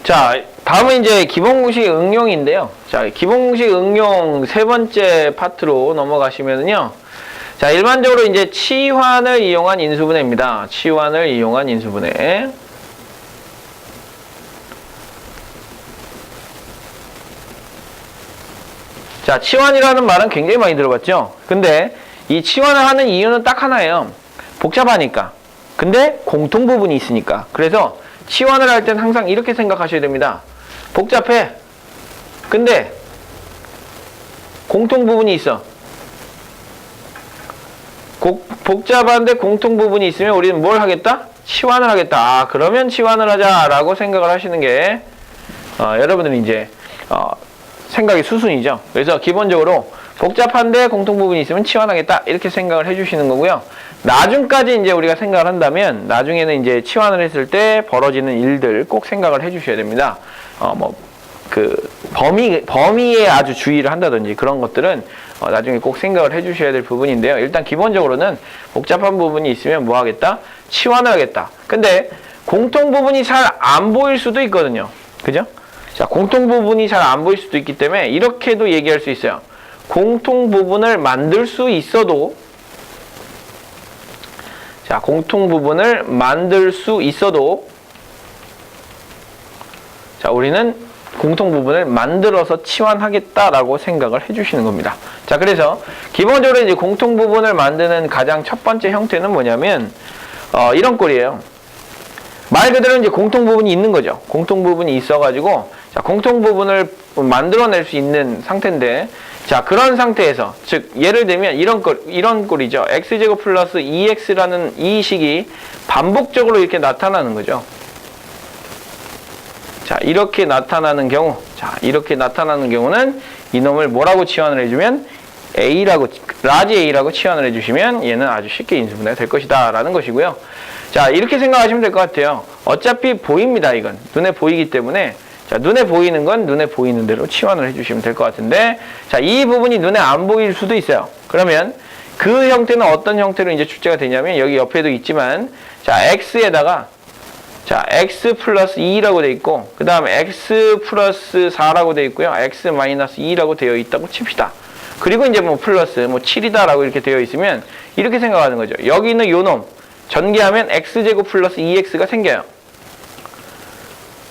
자, 다음은 이제 기본공식 응용인데요. 자, 기본공식 응용 세 번째 파트로 넘어가시면은요. 자, 일반적으로 이제 치환을 이용한 인수분해입니다. 치환을 이용한 인수분해. 자, 치환이라는 말은 굉장히 많이 들어봤죠? 근데 이 치환을 하는 이유는 딱 하나예요. 복잡하니까. 근데 공통 부분이 있으니까. 그래서 치환을 할 땐 항상 이렇게 생각하셔야 됩니다. 복잡해. 근데 공통 부분이 있어. 복잡한데 공통 부분이 있으면 우리는 뭘 하겠다? 치환을 하겠다. 아, 그러면 치환을 하자라고 생각을 하시는 게 여러분들이 이제 생각의 수순이죠. 그래서 기본적으로 복잡한데 공통 부분이 있으면 치환하겠다 이렇게 생각을 해주시는 거고요. 나중까지 이제 우리가 생각을 한다면 나중에는 이제 치환을 했을 때 벌어지는 일들 꼭 생각을 해주셔야 됩니다. 범위에 아주 주의를 한다든지 그런 것들은 나중에 꼭 생각을 해주셔야 될 부분인데요. 일단 기본적으로는 복잡한 부분이 있으면 뭐 하겠다? 치환을 하겠다. 근데 공통 부분이 잘 안 보일 수도 있거든요. 그죠? 자, 공통 부분이 잘 안 보일 수도 있기 때문에 이렇게도 얘기할 수 있어요. 공통 부분을 만들 수 있어도 자, 공통 부분을 만들 수 있어도 자, 우리는 공통 부분을 만들어서 치환하겠다라고 생각을 해주시는 겁니다. 자, 그래서 기본적으로 이제 공통 부분을 만드는 가장 첫 번째 형태는 뭐냐면 이런 꼴이에요. 말 그대로 이제 공통 부분이 있는 거죠. 공통 부분이 있어가지고 자, 공통 부분을 만들어낼 수 있는 상태인데 자, 그런 상태에서 즉 예를 들면 이런 꼴이죠. x제곱 플러스 2x라는 이 식이 반복적으로 이렇게 나타나는 거죠. 자, 이렇게 나타나는 경우, 자, 이렇게 나타나는 경우는 이놈을 뭐라고 치환을 해주면 라지 A라고 치환을 해주시면 얘는 아주 쉽게 인수분해가 될 것이다 라는 것이고요. 자, 이렇게 생각하시면 될 것 같아요. 어차피 보입니다. 이건 눈에 보이기 때문에 자, 눈에 보이는 건 눈에 보이는 대로 치환을 해주시면 될 것 같은데 자, 이 부분이 눈에 안 보일 수도 있어요. 그러면 그 형태는 어떤 형태로 이제 출제가 되냐면 여기 옆에도 있지만 자, x에다가 자, x 플러스 2라고 되어 있고 그 다음에 x 플러스 4라고 되어 있고요. x 마이너스 2라고 되어 있다고 칩시다. 그리고 이제 뭐 플러스 뭐 7이다 라고 이렇게 되어 있으면 이렇게 생각하는 거죠. 여기 있는 요놈 전개하면 x제곱 플러스 2x가 생겨요.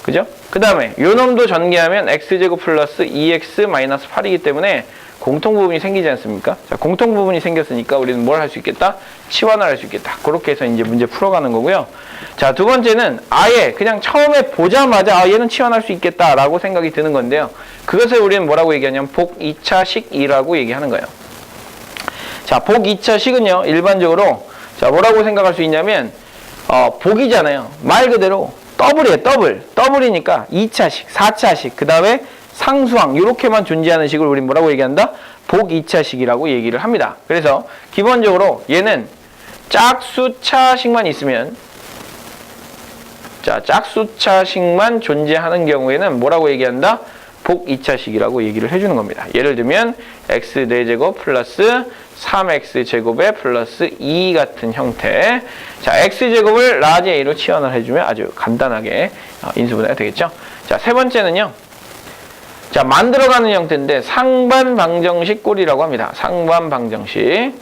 그죠? 그 다음에 요놈도 전개하면 x제곱 플러스 2x 마이너스 8이기 때문에 공통 부분이 생기지 않습니까? 자, 공통 부분이 생겼으니까 우리는 뭘 할 수 있겠다? 치환을 할 수 있겠다. 그렇게 해서 이제 문제 풀어가는 거고요. 자, 두 번째는 아예 그냥 처음에 보자마자 얘는 치환할 수 있겠다라고 생각이 드는 건데요. 그것을 우리는 뭐라고 얘기하냐면 복 2차식이라고 얘기하는 거예요. 자, 복 2차식은요. 일반적으로 자, 뭐라고 생각할 수 있냐면 복이잖아요. 말 그대로 더블이에요. 더블이니까 2차식, 4차식, 그 다음에 상수항 이렇게만 존재하는 식을 우리 뭐라고 얘기한다? 복 2차식이라고 얘기를 합니다. 그래서 기본적으로 얘는 짝수차식만 있으면 자, 짝수차식만 존재하는 경우에는 뭐라고 얘기한다? 복 2차식이라고 얘기를 해주는 겁니다. 예를 들면 x 4제곱 플러스 3x제곱에 플러스 2 같은 형태. 자, x제곱을 라지 A로 치환을 해주면 아주 간단하게 인수분해가 되겠죠. 자, 세 번째는요. 자, 만들어가는 형태인데 상반방정식 꼴이라고 합니다. 상반방정식.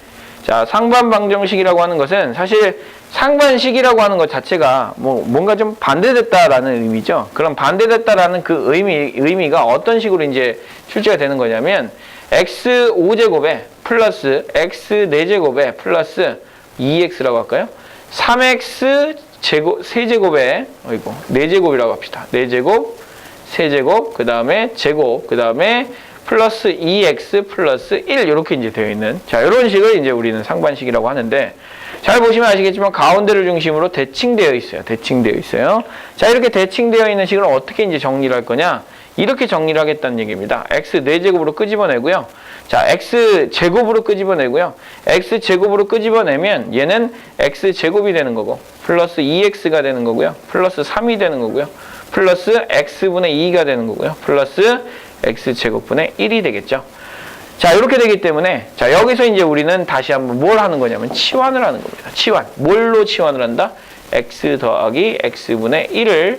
자, 상반방정식이라고 하는 것은 사실 상반식이라고 하는 것 자체가 뭔가 좀 반대됐다라는 의미죠. 그럼 반대됐다라는 그 의미가 어떤 식으로 이제 출제가 되는 거냐면 x 5제곱에 플러스 x 4제곱에 플러스 2x라고 할까요? 3x 세제곱에 4제곱이라고 합시다. 4제곱, 세제곱, 그 다음에 제곱, 그 다음에 플러스 2x 플러스 1 이렇게 이제 되어 있는 자, 이런 식을 이제 우리는 상반식이라고 하는데 잘 보시면 아시겠지만 가운데를 중심으로 대칭되어 있어요. 대칭되어 있어요. 자, 이렇게 대칭되어 있는 식을 어떻게 이제 정리를 할 거냐? 이렇게 정리를 하겠다는 얘기입니다. x 4제곱으로 끄집어내고요. 자, x 제곱으로 끄집어내고요. x 제곱으로 끄집어내면 얘는 x 제곱이 되는 거고 플러스 2x가 되는 거고요. 플러스 3이 되는 거고요. 플러스 x분의 2가 되는 거고요. 플러스 x제곱분의 1이 되겠죠. 자, 이렇게 되기 때문에 자, 여기서 이제 우리는 다시 한번 뭘 하는 거냐면 치환을 하는 겁니다. 치환. 뭘로 치환을 한다? x 더하기 x분의 1을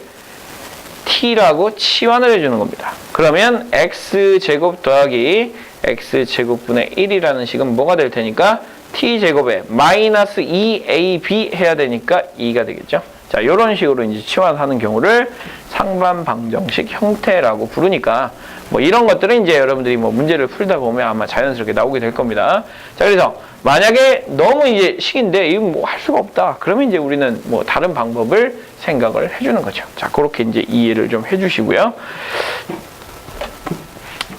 t라고 치환을 해주는 겁니다. 그러면 x제곱 더하기 x제곱분의 1이라는 식은 뭐가 될 테니까 t제곱에 마이너스 2ab 해야 되니까 2가 되겠죠. 자, 이런 식으로 이제 치환하는 경우를 상반방정식 형태라고 부르니까 뭐 이런 것들은 이제 여러분들이 뭐 문제를 풀다 보면 아마 자연스럽게 나오게 될 겁니다. 자, 그래서 만약에 너무 이제 식인데 이건 뭐 할 수가 없다. 그러면 이제 우리는 뭐 다른 방법을 생각을 해주는 거죠. 자, 그렇게 이제 이해를 좀 해주시고요.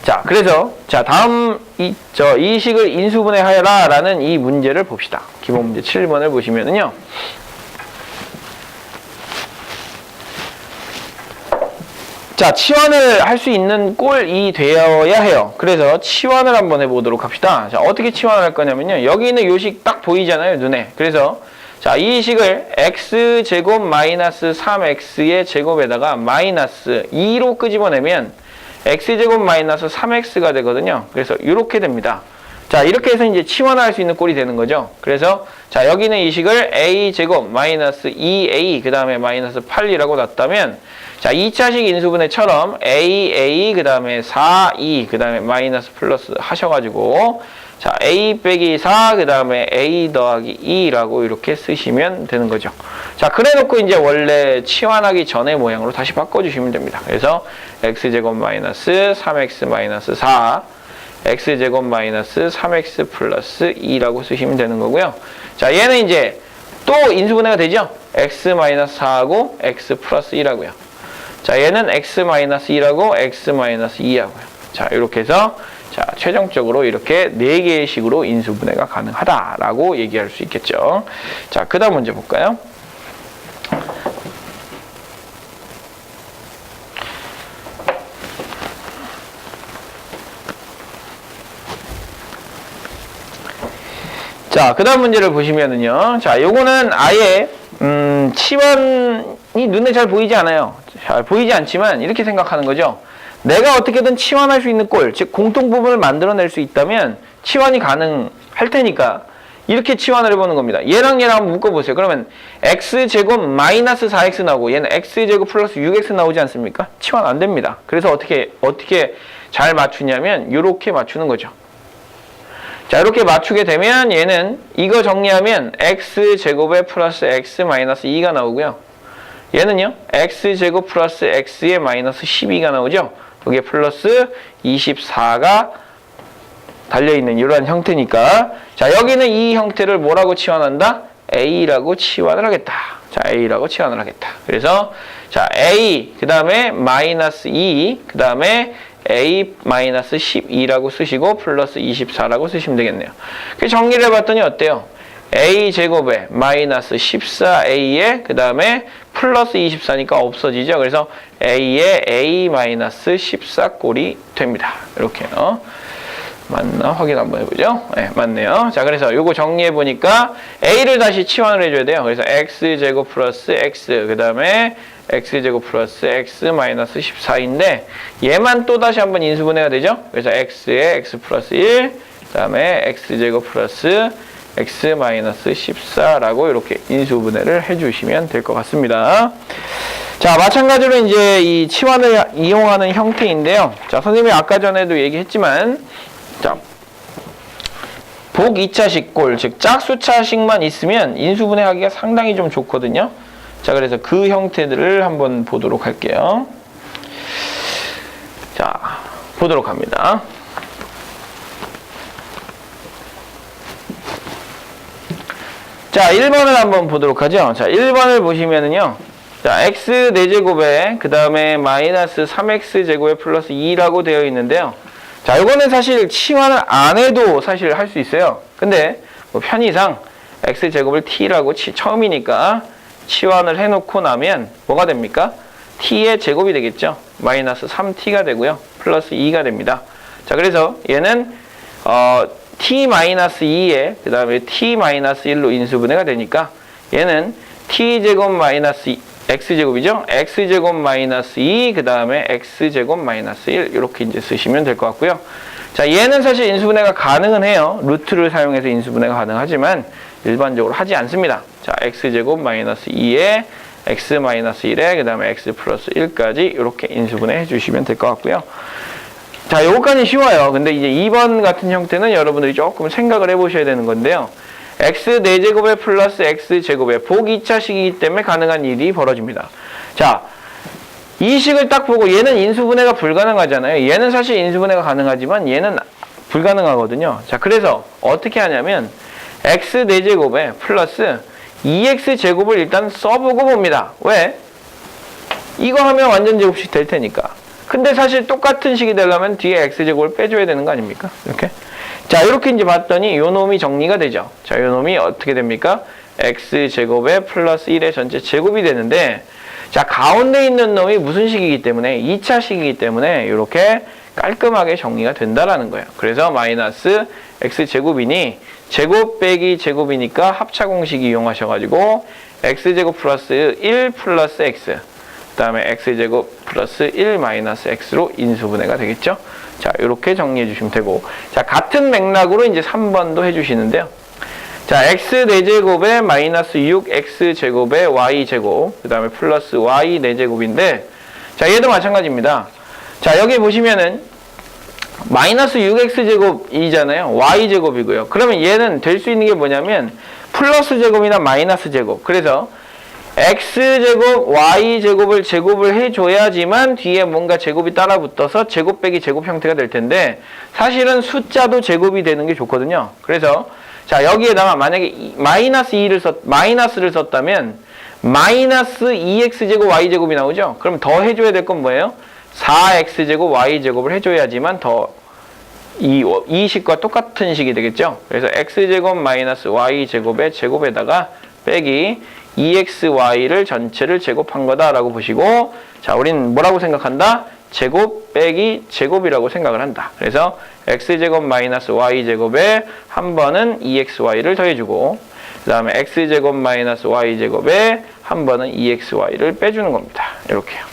자, 그래서 자, 다음 이 식을 인수분해하여라 라는 이 문제를 봅시다. 기본 문제 7번을 보시면은요. 자, 치환을 할 수 있는 꼴이 되어야 해요. 그래서 치환을 한번 해보도록 합시다. 자, 어떻게 치환을 할 거냐면요. 여기 있는 요식 딱 보이잖아요, 눈에. 그래서 자, 이 식을 x제곱 마이너스 3x의 제곱에다가 마이너스 2로 끄집어내면 x제곱 마이너스 3x가 되거든요. 그래서 이렇게 됩니다. 자, 이렇게 해서 이제 치환할 수 있는 꼴이 되는 거죠. 그래서 자, 여기는 이 식을 a제곱 마이너스 2a 그 다음에 마이너스 8이라고 놨다면 자, 2차식 인수분해처럼 a 그 다음에 4, 2 그 다음에 마이너스 플러스 하셔가지고 자, a 빼기 4 그 다음에 a 더하기 2라고 이렇게 쓰시면 되는 거죠. 자, 그래놓고 이제 원래 치환하기 전의 모양으로 다시 바꿔주시면 됩니다. 그래서 x제곱 마이너스 3x 마이너스 4 x제곱 마이너스 3x 플러스 2라고 쓰시면 되는 거고요. 자, 얘는 이제 또 인수분해가 되죠? x 마이너스 4하고 x 플러스 1하고요. 자, 얘는 x 마이너스 1하고 x 마이너스 2하고요. 자, 이렇게 해서 자, 최종적으로 이렇게 4개의 식으로 인수분해가 가능하다라고 얘기할 수 있겠죠. 자, 그 다음 문제 볼까요? 자, 그 다음 문제를 보시면은요. 자, 요거는 아예, 치환이 눈에 잘 보이지 않아요. 잘 보이지 않지만 이렇게 생각하는 거죠. 내가 어떻게든 치환할 수 있는 꼴, 즉 공통부분을 만들어낼 수 있다면 치환이 가능할 테니까 이렇게 치환을 해보는 겁니다. 얘랑 얘랑 한번 묶어보세요. 그러면 x제곱 마이너스 4x 나오고 얘는 x제곱 플러스 6x 나오지 않습니까? 치환 안 됩니다. 그래서 어떻게 잘 맞추냐면 이렇게 맞추는 거죠. 자, 이렇게 맞추게 되면 얘는 이거 정리하면 x제곱에 플러스 x 마이너스 2가 나오고요. 얘는요, x제곱 플러스 x에 마이너스 12가 나오죠. 여기에 플러스 24가 달려있는 이러한 형태니까 자, 여기는 이 형태를 뭐라고 치환한다? a라고 치환을 하겠다. 자, a라고 치환을 하겠다. 그래서 자, a 그 다음에 마이너스 2 그 다음에 a 마이너스 12라고 쓰시고 플러스 24라고 쓰시면 되겠네요. 그 정리를 해봤더니 어때요? a 제곱에 마이너스 14a에 그 다음에 플러스 24니까 없어지죠. 그래서 a에 a 마이너스 14꼴이 됩니다. 이렇게요. 맞나? 확인 한번 해보죠. 네, 맞네요. 자, 그래서 요거 정리해보니까 a를 다시 치환을 해줘야 돼요. 그래서 x제곱 플러스 x 그 다음에 x제곱 플러스 x 마이너스 14인데 얘만 또 다시 한번 인수분해가 되죠. 그래서 x에 x 플러스 1 그 다음에 x제곱 플러스 x 마이너스 14라고 이렇게 인수분해를 해주시면 될 것 같습니다. 자, 마찬가지로 이제 이 치환을 이용하는 형태인데요. 자, 선생님이 아까 전에도 얘기했지만 자, 복 2차식 꼴, 즉 짝수차식만 있으면 인수분해하기가 상당히 좀 좋거든요. 자, 그래서 그 형태들을 한번 보도록 할게요. 자, 보도록 합니다. 자, 1번을 한번 보도록 하죠. 자, 1번을 보시면은요. 자, x 4제곱에 그 다음에 마이너스 3x 제곱에 플러스 2라고 되어 있는데요. 자, 이거는 사실 치환을 안 해도 사실 할 수 있어요. 근데 뭐 편의상 x제곱을 t라고 처음이니까 치환을 해놓고 나면 뭐가 됩니까? t의 제곱이 되겠죠. 마이너스 3t가 되고요. 플러스 2가 됩니다. 자, 그래서 얘는 t-2에 그 다음에 t-1로 인수분해가 되니까 얘는 t제곱 마이너스 x제곱이죠. x제곱 마이너스 2 그 다음에 x제곱 마이너스 1 이렇게 이제 쓰시면 될 것 같고요. 자, 얘는 사실 인수분해가 가능은 해요. 루트를 사용해서 인수분해가 가능하지만 일반적으로 하지 않습니다. 자, x제곱 마이너스 2에 x-1에 그 다음에 x 플러스 1까지 이렇게 인수분해 해주시면 될 것 같고요. 자, 요거까지 쉬워요. 근데 이제 2번 같은 형태는 여러분들이 조금 생각을 해보셔야 되는 건데요. x 4제곱에 플러스 x제곱에 복 2차식이기 때문에 가능한 일이 벌어집니다. 자, 이 식을 딱 보고 얘는 인수분해가 불가능하잖아요. 얘는 사실 인수분해가 가능하지만 얘는 불가능하거든요. 자, 그래서 어떻게 하냐면 x 4제곱에 플러스 2x제곱을 일단 써보고 봅니다. 왜? 이거 하면 완전 제곱식 될 테니까. 근데 사실 똑같은 식이 되려면 뒤에 x제곱을 빼줘야 되는 거 아닙니까? 이렇게. 자, 이렇게 이제 봤더니 요 놈이 정리가 되죠. 자, 요 놈이 어떻게 됩니까? x제곱에 플러스 1의 전체 제곱이 되는데, 자, 가운데 있는 놈이 무슨 식이기 때문에 2차식이기 때문에 이렇게 깔끔하게 정리가 된다라는 거예요. 그래서 마이너스 x제곱이니 제곱 빼기 제곱이니까 합차 공식 이용하셔가지고 x제곱 플러스 1 플러스 x 그 다음에 x제곱 플러스 1 마이너스 x로 인수분해가 되겠죠. 자, 이렇게 정리해 주시면 되고, 자, 같은 맥락으로 이제 3번도 해주시는데요. 자, x 4제곱에 마이너스 6x제곱에 y제곱 그 다음에 플러스 y 4제곱인데, 자, 얘도 마찬가지입니다. 자, 여기 보시면은 마이너스 6x제곱이잖아요. y제곱이고요. 그러면 얘는 될 수 있는 게 뭐냐면 플러스 제곱이나 마이너스 제곱. 그래서 x제곱, y제곱을 제곱을 해줘야지만 뒤에 뭔가 제곱이 따라 붙어서 제곱 빼기 제곱 형태가 될 텐데, 사실은 숫자도 제곱이 되는 게 좋거든요. 그래서 자, 여기에다가 만약에 마이너스를 썼다면 마이너스 2x제곱 y제곱이 나오죠. 그럼 더 해줘야 될 건 뭐예요? 4x제곱 y제곱을 해줘야지만 더 이 식과 똑같은 식이 되겠죠. 그래서 x제곱 마이너스 y제곱의 제곱에다가 빼기 2xy를 전체를 제곱한 거다라고 보시고, 자, 우린 뭐라고 생각한다? 제곱 빼기 제곱이라고 생각을 한다. 그래서 x제곱 마이너스 y제곱에 한 번은 2xy를 더해주고, 그 다음에 x제곱 마이너스 y제곱에 한 번은 2xy를 빼주는 겁니다. 이렇게요.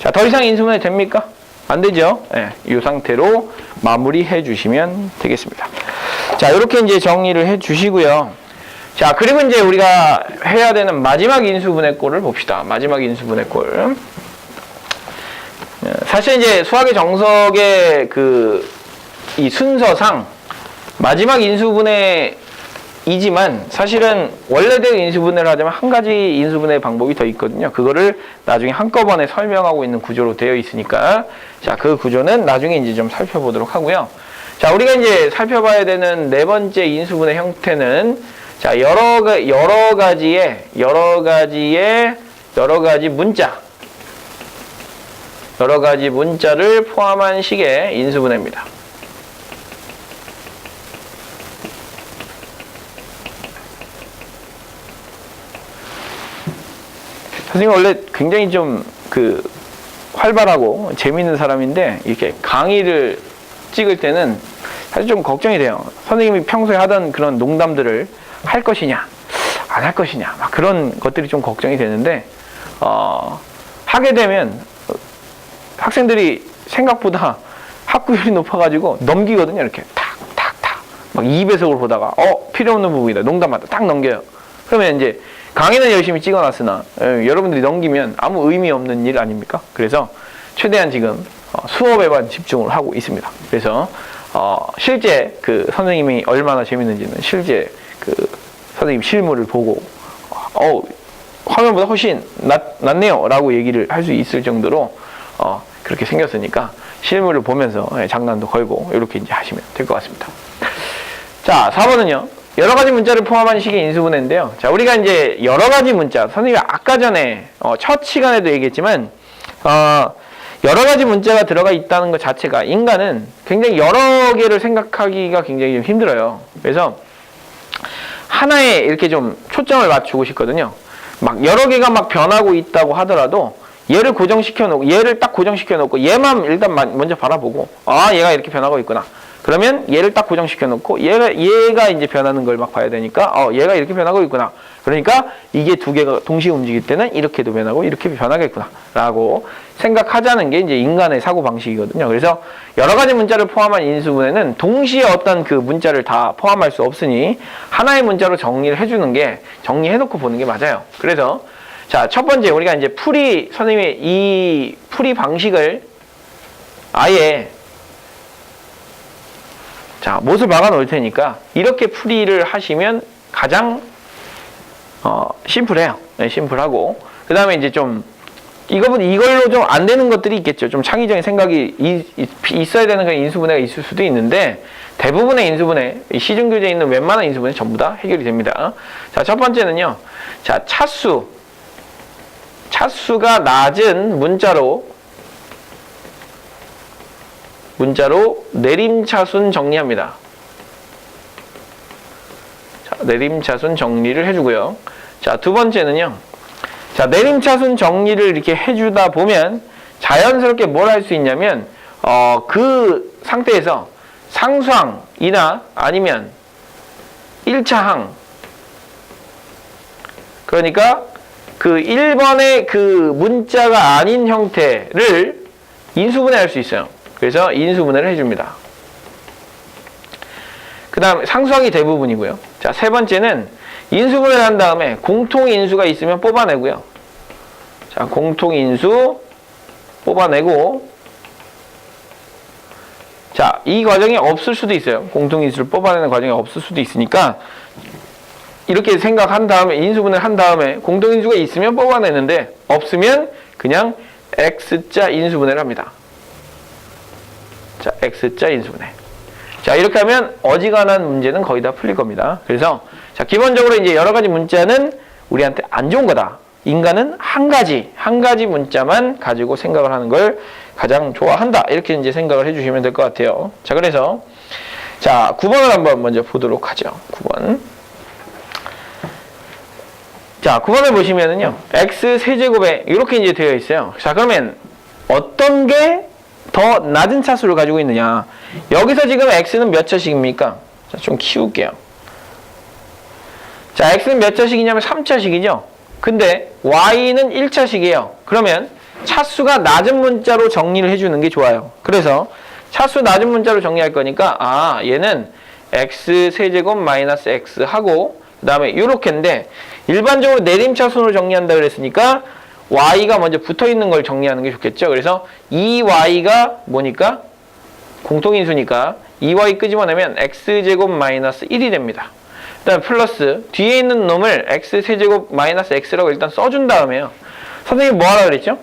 자, 더 이상 인수분해 됩니까? 안 되죠? 예, 이 상태로 마무리해 주시면 되겠습니다. 자, 이렇게 이제 정리를 해 주시고요. 자, 그리고 이제 우리가 해야 되는 마지막 인수분해꼴을 봅시다. 마지막 인수분해꼴. 사실 이제 수학의 정석의 이 순서상 마지막 인수분해이지만 사실은 원래대로 인수분해를 하자면 한 가지 인수분해 방법이 더 있거든요. 그거를 나중에 한꺼번에 설명하고 있는 구조로 되어 있으니까, 자, 그 구조는 나중에 이제 좀 살펴보도록 하고요. 자, 우리가 이제 살펴봐야 되는 네 번째 인수분해 형태는, 자, 여러 가지 문자를 포함한 식의 인수분해입니다. 선생님 원래 굉장히 좀 활발하고 재미있는 사람인데, 이렇게 강의를 찍을 때는 사실 좀 걱정이 돼요. 선생님이 평소에 하던 그런 농담들을 할 것이냐, 안 할 것이냐, 막 그런 것들이 좀 걱정이 되는데, 하게 되면 학생들이 생각보다 학구열이 높아가지고 넘기거든요. 이렇게 탁탁탁 막 2배속으로 보다가 필요 없는 부분이다, 농담하다 딱 넘겨요. 그러면 이제 강의는 열심히 찍어놨으나 여러분들이 넘기면 아무 의미 없는 일 아닙니까? 그래서 최대한 지금 수업에만 집중을 하고 있습니다. 그래서 실제 선생님이 얼마나 재밌는지는 실제 선생님 실물을 보고 화면보다 훨씬 낫네요 라고 얘기를 할 수 있을 정도로 그렇게 생겼으니까 실물을 보면서 장난도 걸고 이렇게 이제 하시면 될 것 같습니다. 자, 4번은요. 여러 가지 문자를 포함한 식의 인수분해인데요. 자, 우리가 이제 여러 가지 문자, 선생님이 아까 전에 첫 시간에도 얘기했지만 여러 가지 문자가 들어가 있다는 것 자체가 인간은 굉장히 여러 개를 생각하기가 굉장히 좀 힘들어요. 그래서 하나에 이렇게 좀 초점을 맞추고 싶거든요. 막 여러 개가 막 변하고 있다고 하더라도 얘를 딱 고정시켜 놓고 얘만 일단 먼저 바라보고, 얘가 이렇게 변하고 있구나. 그러면 얘를 딱 고정시켜 놓고 얘가 이제 변하는 걸 막 봐야 되니까 얘가 이렇게 변하고 있구나. 그러니까 이게 두 개가 동시에 움직일 때는 이렇게도 변하고 이렇게 변하겠구나 라고 생각하자는 게 이제 인간의 사고 방식이거든요. 그래서 여러 가지 문자를 포함한 인수분해는 동시에 어떤 그 문자를 다 포함할 수 없으니 하나의 문자로 정리를 해주는 게, 정리해 놓고 보는 게 맞아요. 그래서 자, 첫 번째 우리가 이제 선생님이 이 풀이 방식을 아예 자, 못을 박아 놓을 테니까 이렇게 풀이를 하시면 가장 심플해요. 네, 심플하고 그 다음에 이제 좀 이걸로 좀 안 되는 것들이 있겠죠. 좀 창의적인 생각이 있어야 되는 그런 인수분해가 있을 수도 있는데 대부분의 인수분해, 시중교재에 있는 웬만한 인수분해 전부 다 해결이 됩니다. 자, 첫 번째는요. 자, 차수가 낮은 문자로 내림차순 정리합니다. 자, 내림차순 정리를 해주고요. 자, 두 번째는요. 자, 내림차순 정리를 이렇게 해주다 보면 자연스럽게 뭘 할 수 있냐면 그 상태에서 상수항이나 아니면 1차항 그러니까 그 1번의 그 문자가 아닌 형태를 인수분해할 수 있어요. 그래서 인수분해를 해줍니다. 그 다음 상수항이 대부분이고요. 자, 세 번째는 인수분해를 한 다음에 공통인수가 있으면 뽑아내고요. 자, 공통인수 뽑아내고 자, 이 과정이 없을 수도 있어요. 공통인수를 뽑아내는 과정이 없을 수도 있으니까 이렇게 생각한 다음에 인수분해를 한 다음에 공통인수가 있으면 뽑아내는데 없으면 그냥 X자 인수분해를 합니다. 자, X자 인수분해. 자, 이렇게 하면 어지간한 문제는 거의 다 풀릴 겁니다. 그래서 자, 기본적으로 이제 여러 가지 문자는 우리한테 안 좋은 거다. 인간은 한 가지 문자만 가지고 생각을 하는 걸 가장 좋아한다. 이렇게 이제 생각을 해주시면 될 것 같아요. 자, 그래서 자, 9번을 한번 먼저 보도록 하죠. 9번. 자, 9번을 보시면은요, x 세제곱에 이렇게 이제 되어 있어요. 자, 그러면 어떤 게 더 낮은 차수를 가지고 있느냐? 여기서 지금 x는 몇 차식입니까? 자, 좀 키울게요. 자, x는 몇 차식이냐면 3차식이죠. 근데 y는 1차식이에요. 그러면 차수가 낮은 문자로 정리를 해주는 게 좋아요. 그래서 차수 낮은 문자로 정리할 거니까 얘는 x 세제곱 마이너스 x 하고 그 다음에 이렇게인데 일반적으로 내림차순으로 정리한다 그랬으니까 y가 먼저 붙어있는 걸 정리하는 게 좋겠죠. 그래서 2y가 뭐니까? 공통인수니까 2y 끄집어내면 x제곱 마이너스 1이 됩니다. 그 다음에 플러스 뒤에 있는 놈을 x세제곱 마이너스 x라고 일단 써준 다음에요. 선생님이 뭐 하라 그랬죠?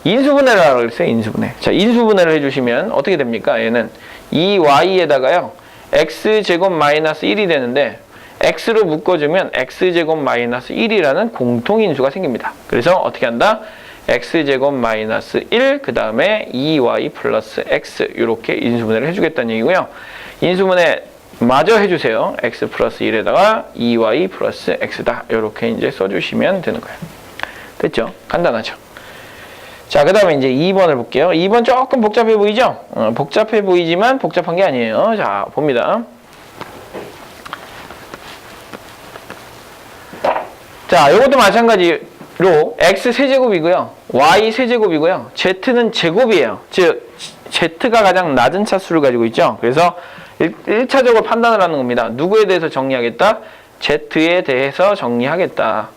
인수분해를 하라 그랬어요. 인수분해. 자, 인수분해를 해주시면 어떻게 됩니까? 얘는 2y에다가요. x제곱 마이너스 1이 되는데 x로 묶어주면 x제곱 마이너스 1이라는 공통인수가 생깁니다. 그래서 어떻게 한다? x제곱 마이너스 1, 그 다음에 2y 플러스 x 이렇게 인수분해를 해주겠다는 얘기고요. 인수분해 마저 해주세요. x 플러스 1에다가 2y 플러스 x다. 이렇게 이제 써주시면 되는 거예요. 됐죠? 간단하죠? 자, 그 다음에 이제 2번을 볼게요. 2번 조금 복잡해 보이죠? 복잡해 보이지만 복잡한 게 아니에요. 자, 봅니다. 자, 이것도 마찬가지로 x 세제곱이고요. y 세제곱이고요. z는 제곱이에요. 즉, z가 가장 낮은 차수를 가지고 있죠. 그래서 1차적으로 판단을 하는 겁니다. 누구에 대해서 정리하겠다? z에 대해서 정리하겠다.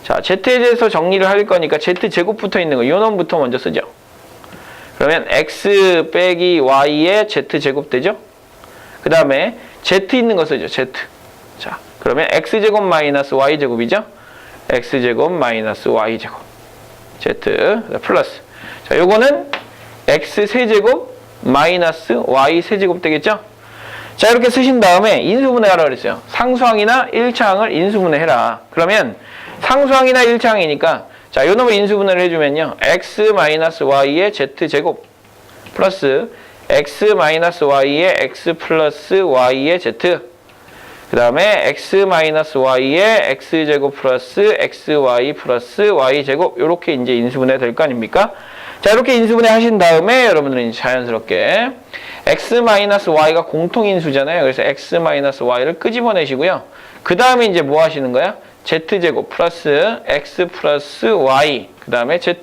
자, z에 대해서 정리를 할 거니까 z제곱 붙어 있는 거, 요 놈부터 먼저 쓰죠. 그러면 x 빼기 y의 z제곱 되죠? 그 다음에 z 있는 거 쓰죠. z. 자, 그러면 x제곱 마이너스 y제곱이죠? x제곱 마이너스 y제곱. z 플러스. 자, 요거는 x 세제곱 마이너스 y 세제곱 되겠죠? 자, 이렇게 쓰신 다음에 인수분해하라 그랬어요. 상수항이나 1차항을 인수분해해라. 그러면 상수항이나 1차항이니까 자, 요 놈을 인수분해를 해주면요. x 마이너스 y의 z제곱 플러스 x 마이너스 y의 x 플러스 y의 z 그 다음에 x 마이너스 y의 x제곱 플러스 xy 플러스 y제곱 이렇게 이제 인수분해 될 거 아닙니까? 자, 이렇게 인수분해 하신 다음에 여러분들은 자연스럽게 x 마이너스 y가 공통인수잖아요. 그래서 x 마이너스 y를 끄집어내시고요. 그 다음에 이제 뭐 하시는 거야? z제곱 플러스 x 플러스 y 그 다음에 z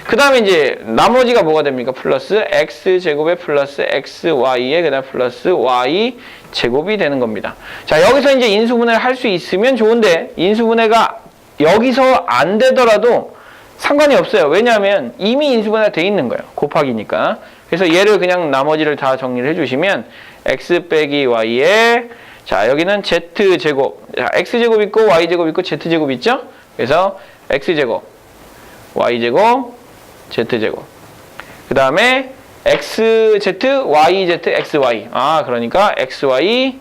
그 다음에 이제 나머지가 뭐가 됩니까? 플러스 x제곱에 플러스 xy에 그 다음 플러스 y제곱이 되는 겁니다. 자, 여기서 이제 인수분해를 할 수 있으면 좋은데 인수분해가 여기서 안 되더라도 상관이 없어요. 왜냐하면 이미 인수분해가 돼 있는 거예요. 곱하기니까. 그래서 얘를 그냥 나머지를 다 정리를 해주시면 x 빼기 y에 자 여기는 z제곱 자, x제곱 있고 y제곱 있고 z제곱 있죠? 그래서 x제곱 y제곱 z제곱 그 다음에 xz yz xy 그러니까 xy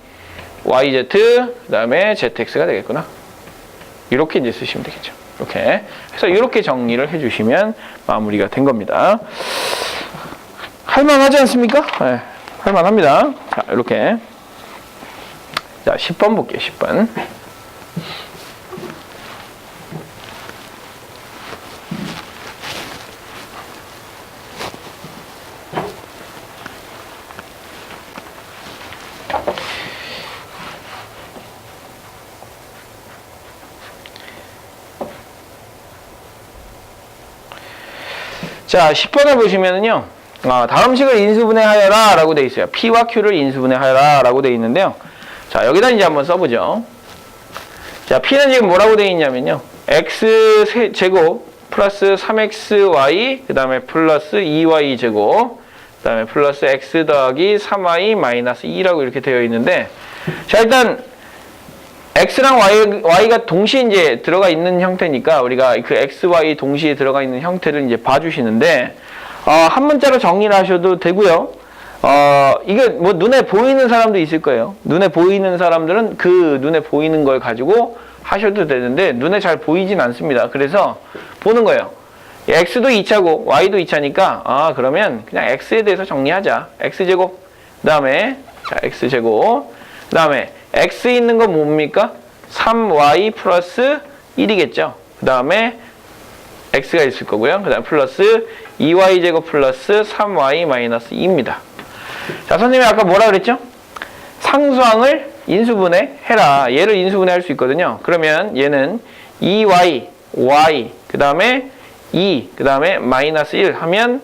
yz 그 다음에 zx가 되겠구나. 이렇게 이제 쓰시면 되겠죠. 이렇게 그래서 이렇게 정리를 해주시면 마무리가 된 겁니다. 할만하지 않습니까? 네, 할만합니다. 자, 이렇게. 자, 10번 볼게요, 10번. 자, 10번을 보시면은요. 다음 식을 인수분해하여라 라고 돼 있어요. P와 Q를 인수분해하여라 라고 돼 있는데요. 자, 여기다 이제 한번 써보죠. 자, P는 지금 뭐라고 돼 있냐면요. X제곱 플러스 3XY 그 다음에 플러스 2Y제곱 그 다음에 플러스 X 더하기 3Y 마이너스 2라고 이렇게 되어 있는데 자, 일단 X랑 Y가 동시에 이제 들어가 있는 형태니까 우리가 그 X, Y 동시에 들어가 있는 형태를 이제 봐주시는데 한 문자로 정리를 하셔도 되고요. 이게 뭐 눈에 보이는 사람도 있을 거예요. 눈에 보이는 사람들은 그 눈에 보이는 걸 가지고 하셔도 되는데 눈에 잘 보이진 않습니다. 그래서 보는 거예요. X도 2차고 Y도 2차니까 그러면 그냥 X에 대해서 정리하자. X제곱 그 다음에 자 X제곱 그 다음에 X 있는 건 뭡니까? 3Y 플러스 1이겠죠. 그 다음에 X가 있을 거고요. 그 다음에 플러스 2Y제곱 플러스 3Y 마이너스 2입니다. 자, 선생님이 아까 뭐라 그랬죠? 상수항을 인수분해 해라. 얘를 인수분해 할 수 있거든요. 그러면 얘는 2Y, Y, 그 다음에 2, 그 다음에 마이너스 1 하면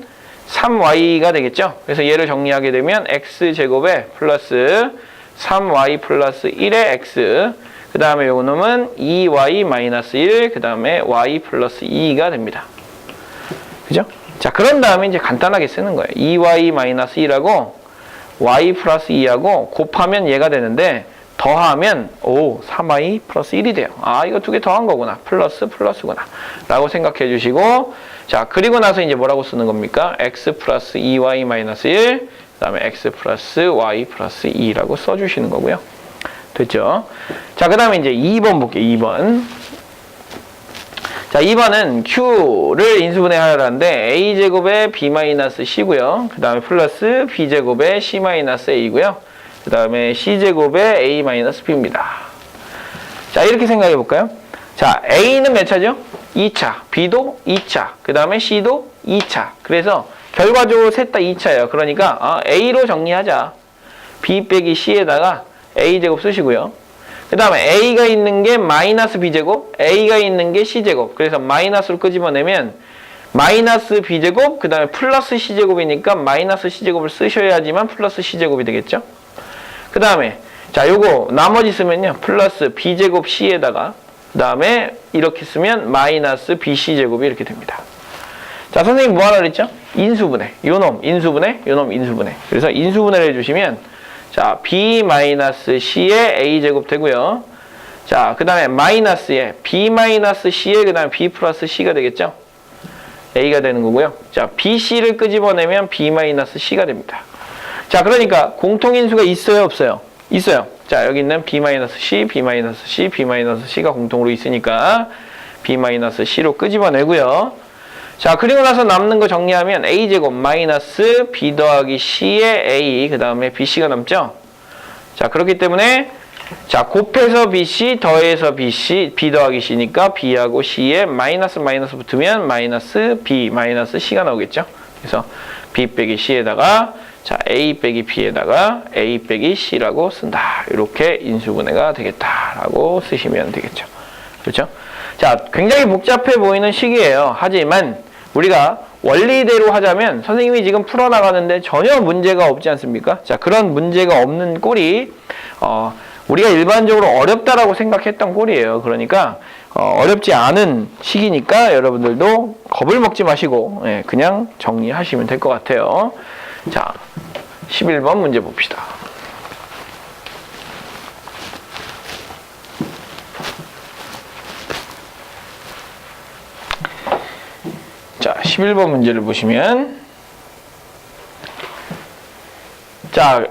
3Y가 되겠죠. 그래서 얘를 정리하게 되면 X제곱에 플러스 3Y 플러스 1의 X 그 다음에 요거 놈은 2Y 마이너스 1 그 다음에 Y 플러스 2가 됩니다. 그죠? 자, 그런 다음에 이제 간단하게 쓰는 거예요. 2Y 마이너스 2라고 Y 플러스 2하고 곱하면 얘가 되는데 더하면 3Y 플러스 1이 돼요. 이거 두 개 더한 거구나. 플러스구나. 라고 생각해 주시고 자, 그리고 나서 이제 뭐라고 쓰는 겁니까? X 플러스 2Y 마이너스 1 그 다음에 X 플러스 Y 플러스 2라고 써주시는 거고요. 됐죠? 자, 그 다음에 이제 2번 볼게요. 2번. 자, 2번은 Q를 인수분해하라는데 A제곱에 B-C고요. 그 다음에 플러스 B제곱에 C-A고요. 그 다음에 C제곱에 A-B입니다. 자, 이렇게 생각해 볼까요? 자, A는 몇 차죠? 2차. B도 2차. 그 다음에 C도 2차. 그래서 결과적으로 셋 다 2차예요. 그러니까 A로 정리하자. B 빼기 C에다가 A제곱 쓰시고요. 그 다음에 A가 있는 게 마이너스 B제곱, A가 있는 게 C제곱. 그래서 마이너스로 끄집어내면 마이너스 B제곱, 그 다음에 플러스 C제곱이니까 마이너스 C제곱을 쓰셔야지만 플러스 C제곱이 되겠죠. 그 다음에 자, 요거 나머지 쓰면요. 플러스 B제곱 C에다가 그 다음에 이렇게 쓰면 마이너스 BC제곱이 이렇게 됩니다. 자, 선생님 뭐 하라 그랬죠? 인수분해. 요놈 인수분해, 요놈 인수분해. 그래서 인수분해를 해주시면 자, B-C의 A제곱 되고요. 자, 그 다음에 마이너스에 B-C에 그 다음에 B 플러스 C가 되겠죠? A가 되는 거고요. 자, BC를 끄집어내면 B-C가 됩니다. 자, 그러니까 공통인수가 있어요, 없어요? 있어요. 자, 여기 있는 B-C, B-C, B-C가 공통으로 있으니까 B-C로 끄집어내고요. 자, 그리고 나서 남는 거 정리하면 A제곱 마이너스 B 더하기 C의 A 그 다음에 BC가 남죠? 자, 그렇기 때문에 자, 곱해서 BC 더해서 BC B 더하기 C니까 B하고 C에 마이너스 붙으면 마이너스 B 마이너스 C가 나오겠죠? 그래서 B 빼기 C에다가 자, A 빼기 B에다가 A 빼기 C라고 쓴다. 이렇게 인수분해가 되겠다라고 쓰시면 되겠죠. 그렇죠? 자, 굉장히 복잡해 보이는 식이에요. 하지만 우리가 원리대로 하자면 선생님이 지금 풀어나가는데 전혀 문제가 없지 않습니까? 자, 그런 문제가 없는 꼴이 우리가 일반적으로 어렵다라고 생각했던 꼴이에요. 그러니까 어렵지 않은 식이니까 여러분들도 겁을 먹지 마시고 그냥 정리하시면 될 것 같아요. 자, 11번 문제 봅시다. 자, 11번 문제를 보시면 자,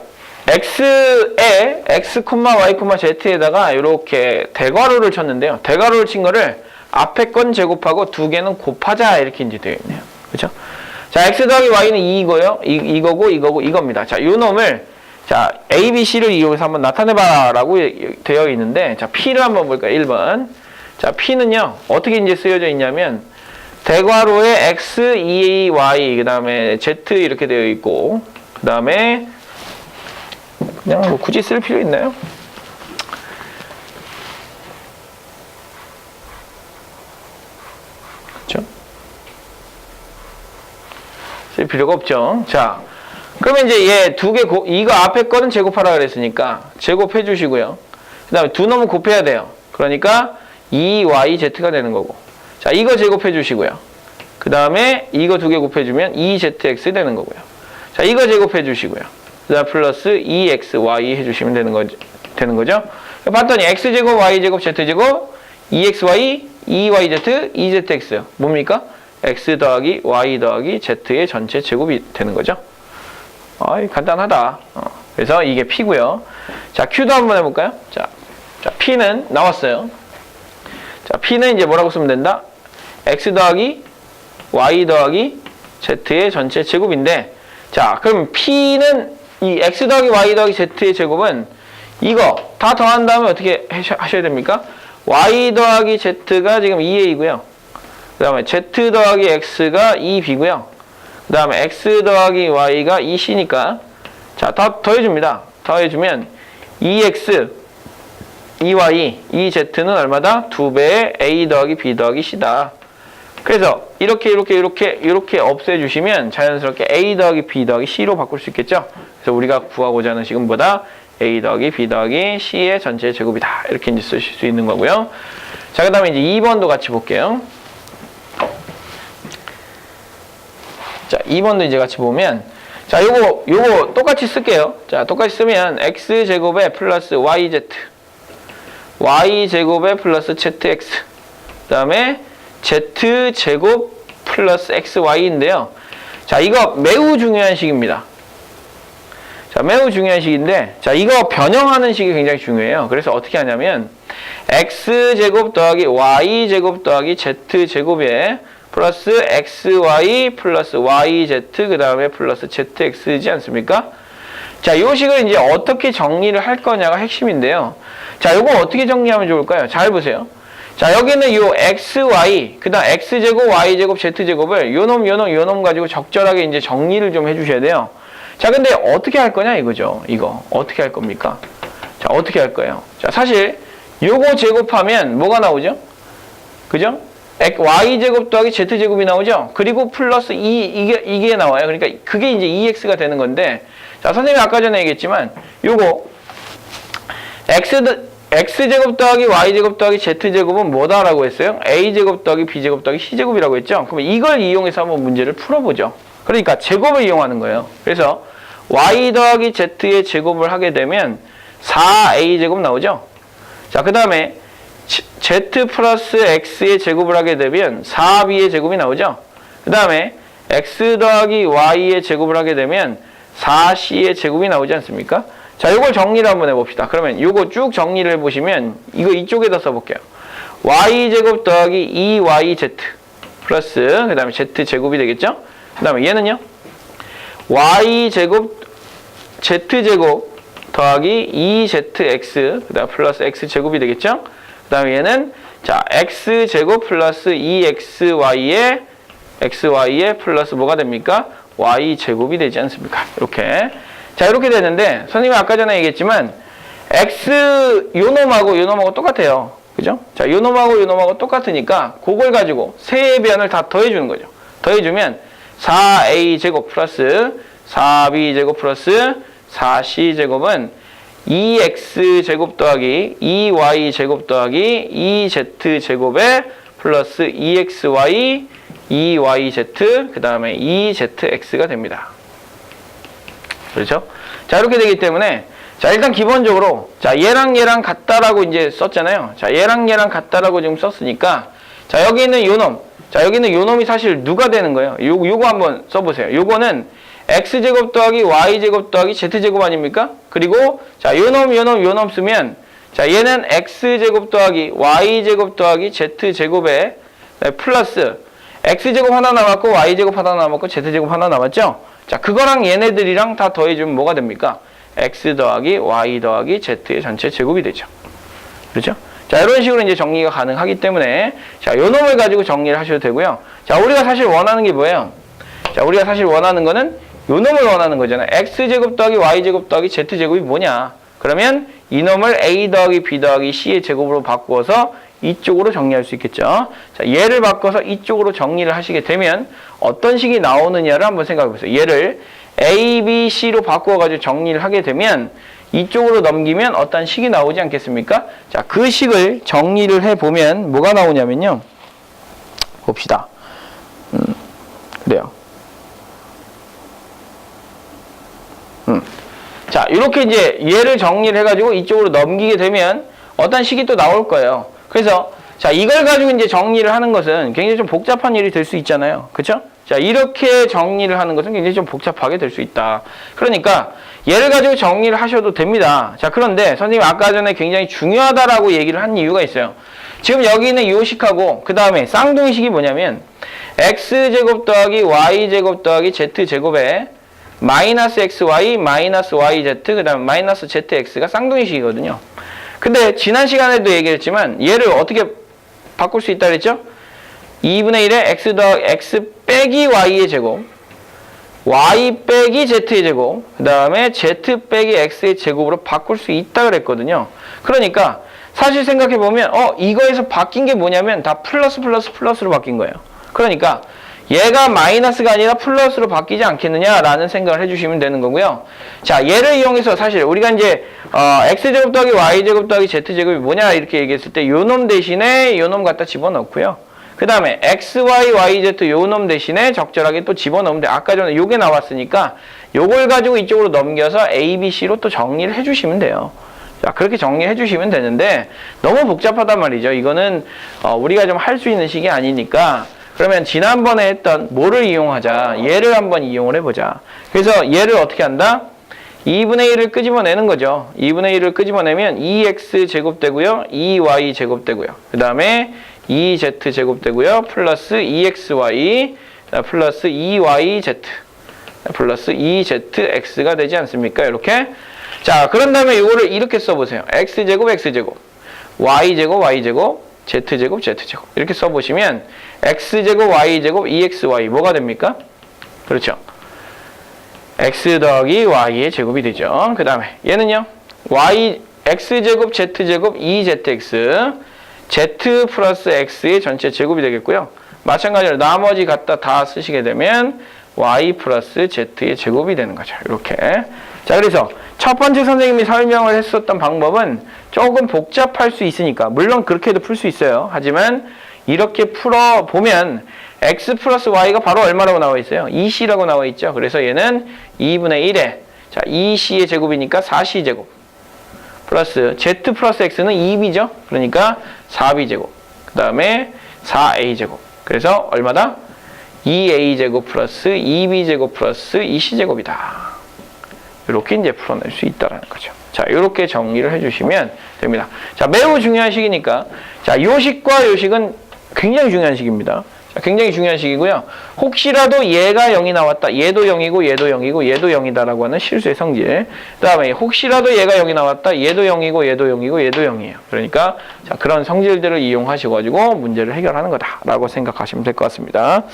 x에 x, y, z에다가 이렇게 대괄호를 쳤는데요. 대괄호를 친 거를 앞에 건 제곱하고 두 개는 곱하자 이렇게 이제 되어 있네요. 그렇죠? 자, x 더하기 y는 2이고요. 이거고 이겁니다. 자, 요 놈을 자, a, b, c를 이용해서 한번 나타내봐라고 되어 있는데 자, p를 한번 볼까요? 1번. 자, p는요. 어떻게 이제 쓰여져 있냐면 대괄호에 x, 2a, y 그다음에 z 이렇게 되어 있고 그다음에 그냥 뭐 굳이 쓸 필요 있나요? 그렇죠? 쓸 필요가 없죠. 자, 그러면 이제 얘 두 개 이거 앞에 거는 제곱하라 그랬으니까 제곱해 주시고요. 그다음에 두 놈은 곱해야 돼요. 그러니까 2yz가 되는 거고. 자, 이거 제곱해 주시고요. 그다음에 이거 두 개 곱해 주면 2zx 되는 거고요. 자, 이거 제곱해 주시고요. 그다음 플러스 2xy 해주시면 되는 거죠. 봤더니 x제곱, y제곱, z제곱, 2xy, 2yz, 2zx 뭡니까? x 더하기 y 더하기 z의 전체 제곱이 되는 거죠. 간단하다. 그래서 이게 p고요. 자, q도 한번 해볼까요? 자, p는 나왔어요. 자, p는 이제 뭐라고 쓰면 된다? x 더하기 y 더하기 z의 전체 제곱인데 자, 그럼 p는 이 x 더하기 y 더하기 z의 제곱은 이거 다 더한 다음에 어떻게 하셔야 됩니까? y 더하기 z가 지금 2a이고요. 그 다음에 z 더하기 x가 2b고요. 그 다음에 x 더하기 y가 2c니까 자, 다 더해줍니다. 더해주면 2x, 2y, 2z는 얼마다? 2배의 a 더하기 b 더하기 c다. 그래서 이렇게 없애주시면 자연스럽게 a 더하기 b 더하기 c로 바꿀 수 있겠죠. 그래서 우리가 구하고자 하는 식은보다 a 더하기 b 더하기 c의 전체 제곱이다. 이렇게 이제 쓰실 수 있는 거고요. 자, 그 다음에 이제 2번도 같이 볼게요. 자, 2번도 이제 같이 보면 자, 요거 똑같이 쓸게요. 자, 똑같이 쓰면 x제곱에 플러스 y제곱에 플러스 zx 그 다음에 z제곱 플러스 xy인데요. 자, 이거 매우 중요한 식입니다. 자, 매우 중요한 식인데 자, 이거 변형하는 식이 굉장히 중요해요. 그래서 어떻게 하냐면 x제곱 더하기 y제곱 더하기 z제곱에 플러스 xy 플러스 yz 그 다음에 플러스 zx지 않습니까? 자, 이 식을 이제 어떻게 정리를 할 거냐가 핵심인데요. 자, 요거 어떻게 정리하면 좋을까요? 잘 보세요. 자, 여기는 요 xy, 그 다음 x제곱, y제곱, z제곱을 요놈 가지고 적절하게 이제 정리를 좀 해주셔야 돼요. 자, 근데 어떻게 할 거냐 이거죠. 이거 어떻게 할 겁니까? 자, 어떻게 할 거예요? 자, 사실 요거 제곱하면 뭐가 나오죠? 그죠? y제곱 더하기 z제곱이 나오죠? 그리고 플러스 이게 나와요. 그러니까 그게 이제 2x가 되는 건데 자, 선생님이 아까 전에 얘기했지만 요거 x제곱 더하기 y제곱 더하기 z제곱은 뭐다라고 했어요? a제곱 더하기 b제곱 더하기 c제곱이라고 했죠? 그럼 이걸 이용해서 한번 문제를 풀어보죠. 그러니까 제곱을 이용하는 거예요. 그래서 y 더하기 z의 제곱을 하게 되면 4a제곱 나오죠? 자, 그 다음에 z 플러스 x의 제곱을 하게 되면 4b의 제곱이 나오죠? 그 다음에 x 더하기 y의 제곱을 하게 되면 4c의 제곱이 나오지 않습니까? 자, 요걸 정리를 한번 해봅시다. 그러면 요거 쭉 정리를 해보시면 이거 이쪽에다 써볼게요. y제곱 더하기 2yz 플러스 그 다음에 z제곱이 되겠죠? 그 다음에 얘는요? y제곱 z제곱 더하기 2zx 그 다음 플러스 x제곱이 되겠죠? 그 다음에 얘는 자, x제곱 플러스 2xy의 xy의 플러스 뭐가 됩니까? y제곱이 되지 않습니까? 이렇게. 자, 이렇게 되는데 선생님이 아까 전에 얘기했지만 x 요놈하고 똑같아요. 그죠? 자, 요놈하고 똑같으니까 그걸 가지고 세 변을 다 더해주는 거죠. 더해주면 4a제곱 플러스 4b제곱 플러스 4c제곱은 2x 제곱 더하기 2y 제곱 더하기 2z 제곱에 플러스 2xy 2yz 그 다음에 2zx가 됩니다. 그렇죠? 자, 이렇게 되기 때문에 자, 일단 기본적으로 자, 얘랑 같다라고 이제 썼잖아요. 자, 얘랑 같다라고 지금 썼으니까 자, 여기 있는 요놈. 자, 여기 있는 요놈이 사실 누가 되는 거예요? 요거 한번 써 보세요. 요거는 x제곱 더하기 y제곱 더하기 z제곱 아닙니까? 그리고 자, 요놈 쓰면 자, 얘는 x제곱 더하기 y제곱 더하기 z제곱에 플러스 x제곱 하나 남았고 y제곱 하나 남았고 z제곱 하나 남았죠? 자, 그거랑 얘네들이랑 다 더해주면 뭐가 됩니까? x 더하기 y 더하기 z의 전체 제곱이 되죠. 그렇죠? 자, 이런 식으로 이제 정리가 가능하기 때문에 자, 요 놈을 가지고 정리를 하셔도 되고요. 자, 우리가 사실 원하는 게 뭐예요? 자, 우리가 사실 원하는 거는 요 놈을 원하는 거잖아요. x제곱 더하기 y제곱 더하기 z제곱이 뭐냐? 그러면 이 놈을 a 더하기 b 더하기 c의 제곱으로 바꾸어서 이쪽으로 정리할 수 있겠죠. 자, 얘를 바꿔서 이쪽으로 정리를 하시게 되면 어떤 식이 나오느냐를 한번 생각해 보세요. 얘를 a, b, c로 바꾸어가지고 정리를 하게 되면 이쪽으로 넘기면 어떤 식이 나오지 않겠습니까? 자, 그 식을 정리를 해보면 뭐가 나오냐면요. 봅시다. 그래요. 자, 이렇게 이제 얘를 정리를 해가지고 이쪽으로 넘기게 되면 어떤 식이 또 나올 거예요. 그래서 자, 이걸 가지고 이제 정리를 하는 것은 굉장히 좀 복잡한 일이 될 수 있잖아요. 그렇죠? 자, 이렇게 정리를 하는 것은 굉장히 좀 복잡하게 될 수 있다. 그러니까 얘를 가지고 정리를 하셔도 됩니다. 자, 그런데 선생님 아까 전에 굉장히 중요하다라고 얘기를 한 이유가 있어요. 지금 여기 있는 이 식하고 그 다음에 쌍둥이식이 뭐냐면 x제곱 더하기 y제곱 더하기 z제곱에 마이너스 xy 마이너스 yz 그 다음에 마이너스 zx가 쌍둥이식이거든요. 근데 지난 시간에도 얘기했지만 얘를 어떻게 바꿀 수 있다 그랬죠? 2분의 1에 x 빼기 y의 제곱 y 빼기 z의 제곱 그 다음에 z 빼기 x의 제곱으로 바꿀 수 있다 그랬거든요. 그러니까 사실 생각해보면 이거에서 바뀐 게 뭐냐면 다 플러스로 바뀐 거예요. 그러니까 얘가 마이너스가 아니라 플러스로 바뀌지 않겠느냐라는 생각을 해주시면 되는 거고요. 자, 얘를 이용해서 사실 우리가 이제 x제곱 더하기 y제곱 더하기 z제곱이 뭐냐 이렇게 얘기했을 때 요놈 대신에 요놈 갖다 집어넣고요. 그 다음에 xy, yz 요놈 대신에 적절하게 또 집어넣으면 돼. 아까 전에 요게 나왔으니까 요걸 가지고 이쪽으로 넘겨서 a, b, c로 또 정리를 해주시면 돼요. 자, 그렇게 정리해 주시면 되는데 너무 복잡하단 말이죠. 이거는 우리가 좀 할 수 있는 식이 아니니까 그러면 지난번에 했던 뭐를 이용하자? 얘를 한번 이용을 해보자. 그래서 얘를 어떻게 한다? 2분의 1을 끄집어내는 거죠. 2분의 1을 끄집어내면 2x 제곱되고요. 2y 제곱되고요. 그 다음에 2z 제곱되고요. 플러스 2xy 플러스 2yz 플러스 2zx가 되지 않습니까? 이렇게. 자, 그런 다음에 이거를 이렇게 써보세요. x제곱 x제곱 y제곱 y제곱 z제곱 z제곱 이렇게 써보시면 x제곱 y제곱 2xy 뭐가 됩니까? 그렇죠. x 더하기 y의 제곱이 되죠. 그 다음에 얘는요. x제곱 z제곱 2zx z 플러스 x의 전체 제곱이 되겠고요. 마찬가지로 나머지 갖다 다 쓰시게 되면 y 플러스 z의 제곱이 되는 거죠. 이렇게. 자, 그래서 첫 번째 선생님이 설명을 했었던 방법은 조금 복잡할 수 있으니까 물론 그렇게도 풀 수 있어요. 하지만 이렇게 풀어보면 x 플러스 y가 바로 얼마라고 나와 있어요? 2c라고 나와 있죠. 그래서 얘는 2분의 1에 자 2c의 제곱이니까 4c 제곱 플러스 z 플러스 x는 2b죠. 그러니까 4b 제곱 그 다음에 4a 제곱 그래서 얼마다? 2a 제곱 플러스 2b 제곱 플러스 2c 제곱이다. 이렇게 이제 풀어낼 수 있다라는 거죠. 자, 이렇게 정리를 해주시면 됩니다. 자, 매우 중요한 식이니까 자, 요식과 요식은 굉장히 중요한 식입니다. 자, 굉장히 중요한 식이고요. 혹시라도 얘가 0이 나왔다. 얘도 0이고 얘도 0이고 얘도 0이다라고 하는 실수의 성질. 그 다음에 혹시라도 얘가 0이 나왔다. 얘도 0이고 얘도 0이고 얘도 0이에요. 그러니까 자, 그런 성질들을 이용하셔가지고 문제를 해결하는 거다라고 생각하시면 될 것 같습니다.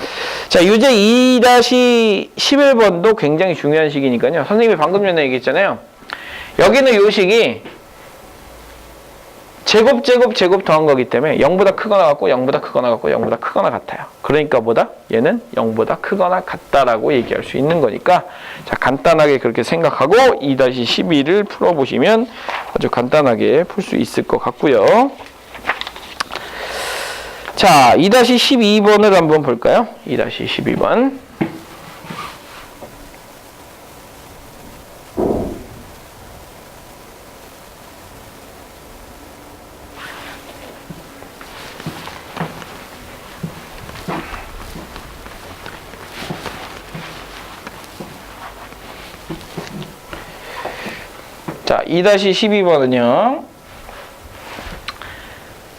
자, 유제 2-11번도 굉장히 중요한 식이니까요. 선생님이 방금 전에 얘기했잖아요. 여기는 요 식이 제곱 더한 거기 때문에 0보다 크거나 같고 0보다 크거나 같고 0보다 크거나 같아요. 그러니까 뭐다? 얘는 0보다 크거나 같다라고 얘기할 수 있는 거니까 자, 간단하게 그렇게 생각하고 2-12를 풀어보시면 아주 간단하게 풀 수 있을 것 같고요. 자, 2-12번을 한번 볼까요? 2-12번. 자, 2-12번은요.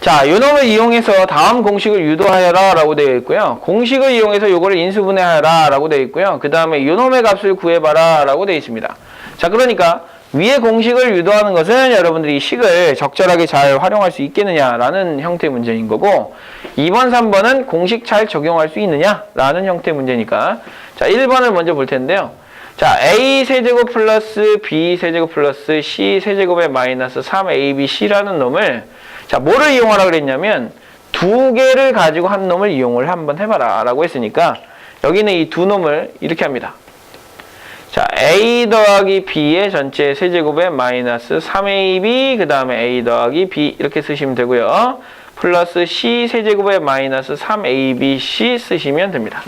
자, 요놈을 이용해서 다음 공식을 유도하여라 라고 되어 있고요. 공식을 이용해서 요거를 인수분해하라 라고 되어 있고요. 그 다음에 요놈의 값을 구해봐라 라고 되어 있습니다. 자, 그러니까 위에 공식을 유도하는 것은 여러분들이 이 식을 적절하게 잘 활용할 수 있겠느냐라는 형태의 문제인 거고 2번, 3번은 공식 잘 적용할 수 있느냐라는 형태의 문제니까 자, 1번을 먼저 볼 텐데요. 자, a 세제곱 플러스 b 세제곱 플러스 c 세제곱의 마이너스 3abc라는 놈을 자, 뭐를 이용하라 그랬냐면 두 개를 가지고 한 놈을 이용을 한번 해봐라 라고 했으니까 여기는 이 두 놈을 이렇게 합니다. 자, a 더하기 b의 전체 세제곱의 마이너스 3ab 그 다음에 a 더하기 b 이렇게 쓰시면 되고요. 플러스 c 세제곱의 마이너스 3abc 쓰시면 됩니다.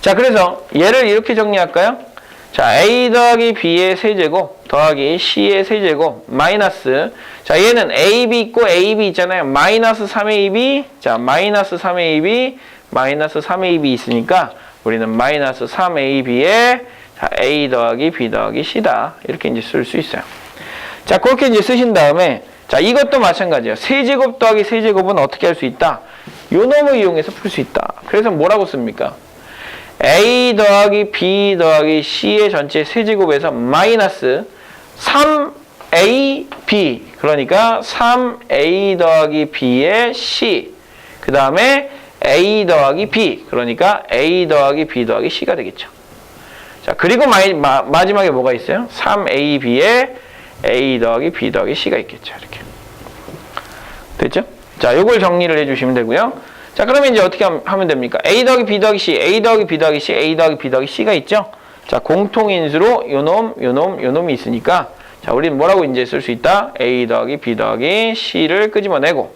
자, 그래서 얘를 이렇게 정리할까요? 자, a 더하기 b의 세제곱 더하기 c의 세제곱 마이너스 자, 얘는 ab 있고 ab 있잖아요. 마이너스 3ab 자, 마이너스 3ab 마이너스 3ab 있으니까 우리는 마이너스 3ab에 자, a 더하기 b 더하기 c다 이렇게 이제 쓸 수 있어요. 자, 그렇게 이제 쓰신 다음에 자, 이것도 마찬가지예요. 세제곱 더하기 세제곱은 어떻게 할 수 있다? 요 놈을 이용해서 풀 수 있다. 그래서 뭐라고 씁니까? a 더하기 b 더하기 c의 전체 세제곱에서 마이너스 3ab 그러니까 3a 더하기 b의 c 그 다음에 a 더하기 b 그러니까 a 더하기 b 더하기 c가 되겠죠. 자, 그리고 마지막에 뭐가 있어요? 3ab에 a 더하기 b 더하기 c가 있겠죠. 이렇게 됐죠? 자, 요걸 정리를 해주시면 되고요. 자, 그러면 이제 어떻게 하면 됩니까? a 더하기 b 더하기 c, a 더하기 b 더하기 c, a 더하기 b 더하기 c가 있죠? 자, 공통인수로 요놈이 있으니까 자, 우리는 뭐라고 이제 쓸 수 있다? a 더하기 b 더하기 c를 끄집어내고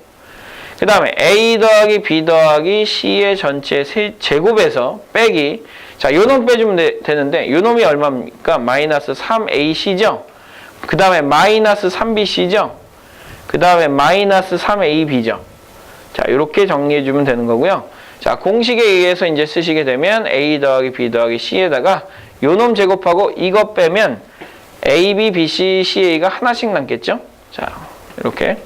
그 다음에 a 더하기 b 더하기 c의 전체 제곱에서 빼기 자, 요놈 빼주면 되는데 요놈이 얼마입니까? 마이너스 3ac죠? 그 다음에 마이너스 3bc죠? 그 다음에 마이너스 3ab죠? 자, 이렇게 정리해주면 되는 거고요. 자, 공식에 의해서 이제 쓰시게 되면 a 더하기 b 더하기 c에다가 요놈 제곱하고 이거 빼면 a, b, b, c, c, a가 하나씩 남겠죠? 자, 이렇게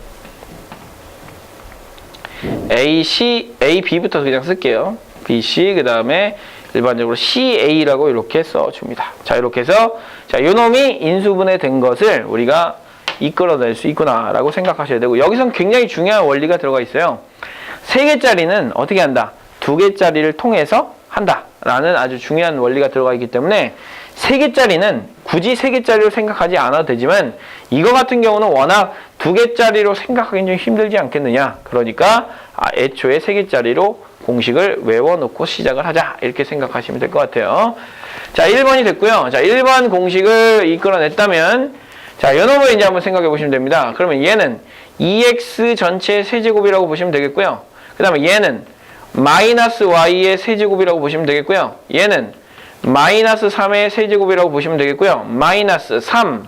a, c, a, b부터 그냥 쓸게요. b, c, 그 다음에 일반적으로 c, a라고 이렇게 써줍니다. 자, 이렇게 해서 자, 요놈이 인수분해 된 것을 우리가 이끌어낼 수 있구나라고 생각하셔야 되고 여기선 굉장히 중요한 원리가 들어가 있어요. 3개짜리는 어떻게 한다? 2개짜리를 통해서 한다라는 아주 중요한 원리가 들어가 있기 때문에 3개짜리는 굳이 3개짜리로 생각하지 않아도 되지만 이거 같은 경우는 워낙 2개짜리로 생각하기는 좀 힘들지 않겠느냐. 그러니까 애초에 3개짜리로 공식을 외워놓고 시작을 하자 이렇게 생각하시면 될 것 같아요. 자, 1번이 됐고요. 자, 1번 공식을 이끌어냈다면 자, 요놈을 이제 한번 생각해 보시면 됩니다. 그러면 얘는 2x 전체 세제곱이라고 보시면 되겠고요. 그 다음에 얘는 마이너스 y의 세제곱이라고 보시면 되겠고요. 얘는 마이너스 3의 세제곱이라고 보시면 되겠고요. 마이너스 3,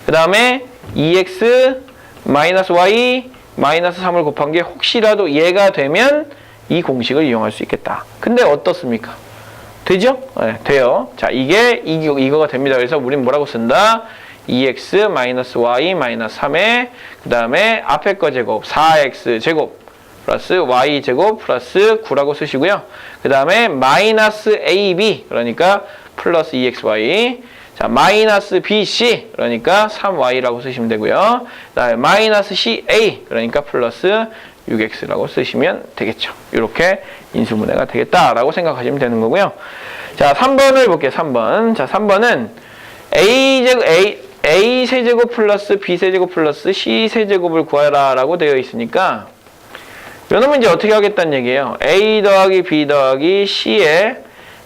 그 다음에 2x 마이너스 y 마이너스 3을 곱한 게 혹시라도 얘가 되면 이 공식을 이용할 수 있겠다. 근데 어떻습니까? 되죠? 네, 돼요. 자, 이거가 됩니다. 그래서 우린 뭐라고 쓴다? 2x 마이너스 y 마이너스 3에 그 다음에 앞에 거 제곱 4x 제곱 플러스 y 제곱 플러스 9라고 쓰시고요. 그 다음에 마이너스 ab 그러니까 플러스 2xy 자, 마이너스 bc 그러니까 3y라고 쓰시면 되고요. 그 다음에 마이너스 ca 그러니까 플러스 6x라고 쓰시면 되겠죠. 이렇게 인수분해가 되겠다라고 생각하시면 되는 거고요. 자, 3번을 볼게요. 3번. 자, 3번은 A 세제곱 플러스 B 세제곱 플러스 C 세제곱을 구하라 라고 되어 있으니까 요놈은 이제 어떻게 하겠다는 얘기예요. A 더하기 B 더하기 C에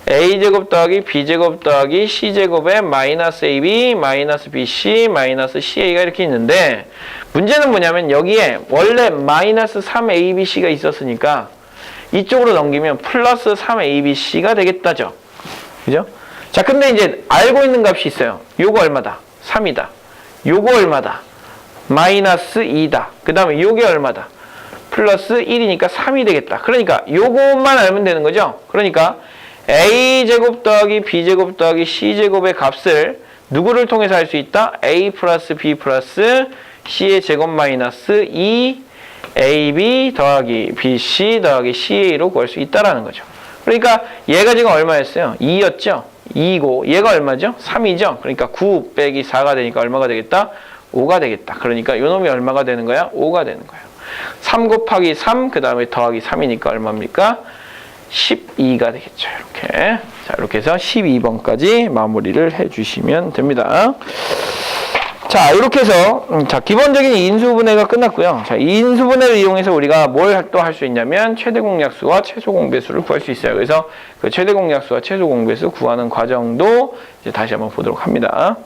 A제곱 더하기 B제곱 더하기 C제곱에 마이너스 AB 마이너스 BC 마이너스 CA가 이렇게 있는데 문제는 뭐냐면 여기에 원래 마이너스 3ABC가 있었으니까 이쪽으로 넘기면 플러스 3ABC가 되겠다죠. 그죠? 자, 근데 이제 알고 있는 값이 있어요. 요거 얼마다? 3이다. 요거 얼마다? 마이너스 2다. 그 다음에 요게 얼마다? 플러스 1이니까 3이 되겠다. 그러니까 요것만 알면 되는 거죠. 그러니까 A제곱 더하기 B제곱 더하기 C제곱의 값을 누구를 통해서 할 수 있다? A 플러스 B 플러스 C의 제곱 마이너스 2AB 더하기 BC 더하기 CA로 구할 수 있다라는 거죠. 그러니까 얘가 지금 얼마였어요? 2였죠? 2고 얘가 얼마죠? 3이죠? 그러니까 9 빼기 4가 되니까 얼마가 되겠다? 5가 되겠다. 그러니까 요놈이 얼마가 되는 거야? 5가 되는 거예요. 3 곱하기 3, 그 다음에 더하기 3이니까 얼마입니까? 12가 되겠죠. 이렇게. 자, 이렇게 해서 12번까지 마무리를 해주시면 됩니다. 자, 이렇게 해서 자, 기본적인 인수분해가 끝났고요. 자, 이 인수분해를 이용해서 우리가 뭘 또 할 수 있냐면 최대 공약수와 최소 공배수를 구할 수 있어요. 그래서 그 최대 공약수와 최소 공배수 구하는 과정도 이제 다시 한번 보도록 합니다.